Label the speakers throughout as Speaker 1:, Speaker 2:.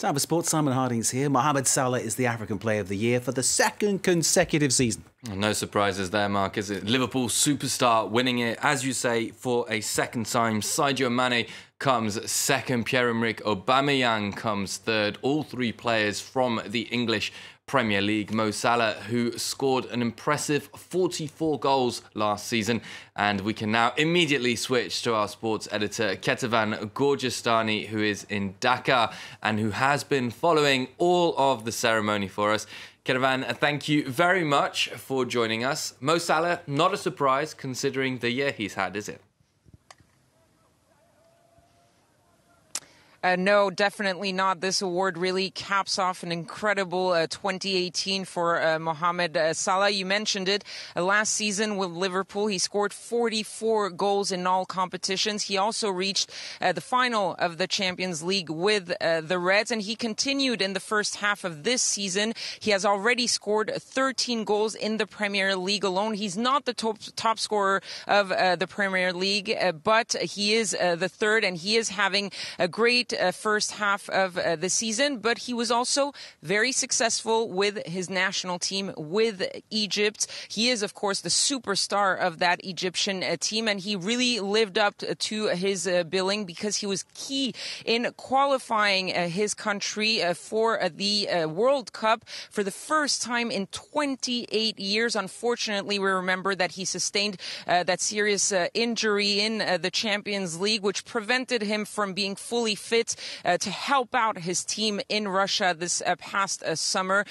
Speaker 1: Time for Sports. Simon Harding's here. Mohamed Salah is the African Player of the Year for the second consecutive season.
Speaker 2: No surprises there, Mark, is it? Liverpool superstar winning it, as you say, for a second time. Sadio Mane comes second. Pierre-Emerick Aubameyang comes third. All three players from the English Premier League. Mo Salah, who scored an impressive 44 goals last season. And we can now immediately switch to our sports editor, Ketavan Gorjestani, who is in Dakar and who has been following all of the ceremony for us. Ketavan, thank you very much for joining us. Mo Salah, not a surprise considering the year he's had, is it?
Speaker 3: No, definitely not. This award really caps off an incredible 2018 for Mohamed Salah. You mentioned it. Last season with Liverpool, he scored 44 goals in all competitions. He also reached the final of the Champions League with the Reds, and he continued in the first half of this season. He has already scored 13 goals in the Premier League alone. He's not the top scorer of the Premier League, but he is the third, and he is having a great first half of the season, but he was also very successful with his national team, with Egypt. He is, of course, the superstar of that Egyptian team, and he really lived up to his billing because he was key in qualifying his country for the World Cup for the first time in 28 years. Unfortunately, we remember that he sustained that serious injury in the Champions League, which prevented him from being fully fit to help out his team in Russia this past summer.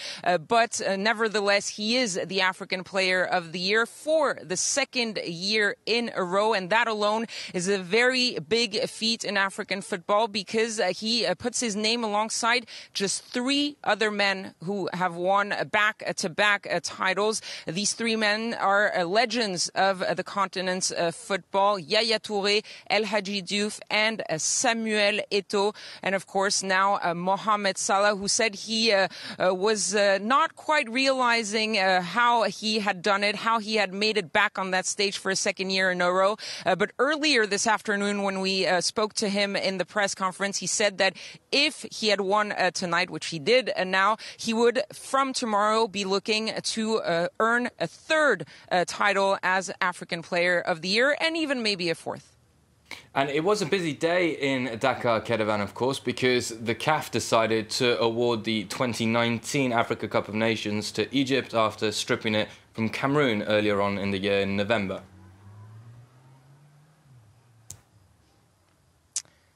Speaker 3: But nevertheless, he is the African Player of the Year for the second year in a row. And that alone is a very big feat in African football because he puts his name alongside just three other men who have won back-to-back titles. These three men are legends of the continent's football: Yaya Touré, El Hadji Diouf, and Samuel Eto'o. And of course, now Mohamed Salah, who said he was not quite realizing how he had done it, how he had made it back on that stage for a second year in a row. But earlier this afternoon, when we spoke to him in the press conference, he said that if he had won tonight, which he did now, he would, from tomorrow, be looking to earn a third title as African Player of the Year, and even maybe a fourth.
Speaker 2: And it was a busy day in Dakar, Ketavan, of course, because the CAF decided to award the 2019 Africa Cup of Nations to Egypt after stripping it from Cameroon earlier on in the year in November.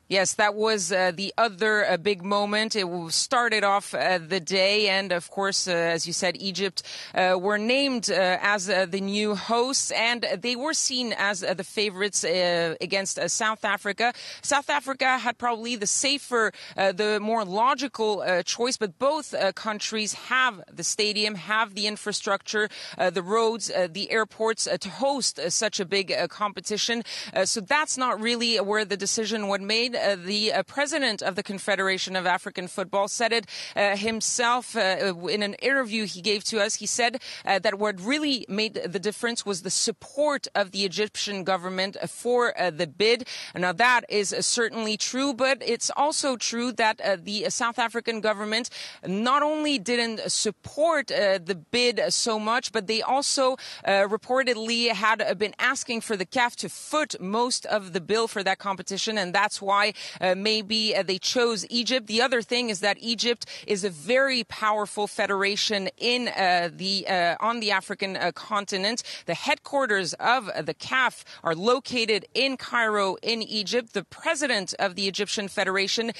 Speaker 3: Yes, that was the other big moment. It started off the day. And of course, as you said, Egypt were named as the new hosts, and they were seen as the favorites against South Africa. South Africa had probably the safer, the more logical choice, but both countries have the stadium, have the infrastructure, the roads, the airports to host such a big competition. So that's not really where the decision was made. The president of the Confederation of African Football said it himself in an interview he gave to us. He said that what really made the difference was the support of the Egyptian government for the bid. Now, that is certainly true, but it's also true that the South African government not only didn't support the bid so much, but they also reportedly had been asking for the CAF to foot most of the bill for that competition, and that's why maybe they chose Egypt. The other thing is that Egypt is a very powerful federation in on the African continent. The headquarters of the CAF are located in Cairo, in Egypt. The president of the Egyptian Federation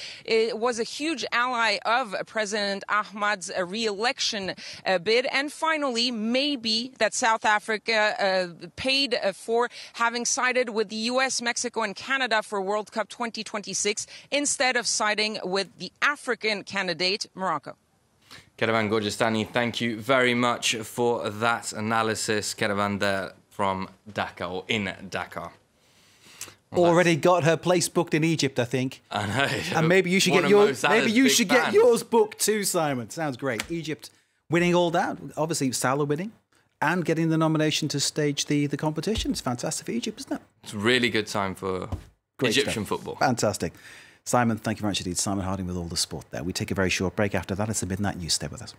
Speaker 3: was a huge ally of President Ahmad's re-election bid. And finally, maybe that South Africa paid for having sided with the U.S., Mexico, and Canada for World Cup 2026 instead of siding with the African candidate, Morocco.
Speaker 2: Ketavan Gorjestani, thank you very much for that analysis. Ketavan there from Dakar, or in Dakar.
Speaker 1: Well, already got her place booked in Egypt, I think.
Speaker 2: I know.
Speaker 1: And maybe you should get yours booked too, Simon. Sounds great. Egypt winning all that. Obviously, Salah winning and getting the nomination to stage the competition. It's fantastic for Egypt, isn't it?
Speaker 2: It's a really good time for Egyptian football.
Speaker 1: Fantastic. Simon, thank you very much indeed. Simon Harding with all the sport there. We take a very short break. After that, it's the Midnight News. Stay with us.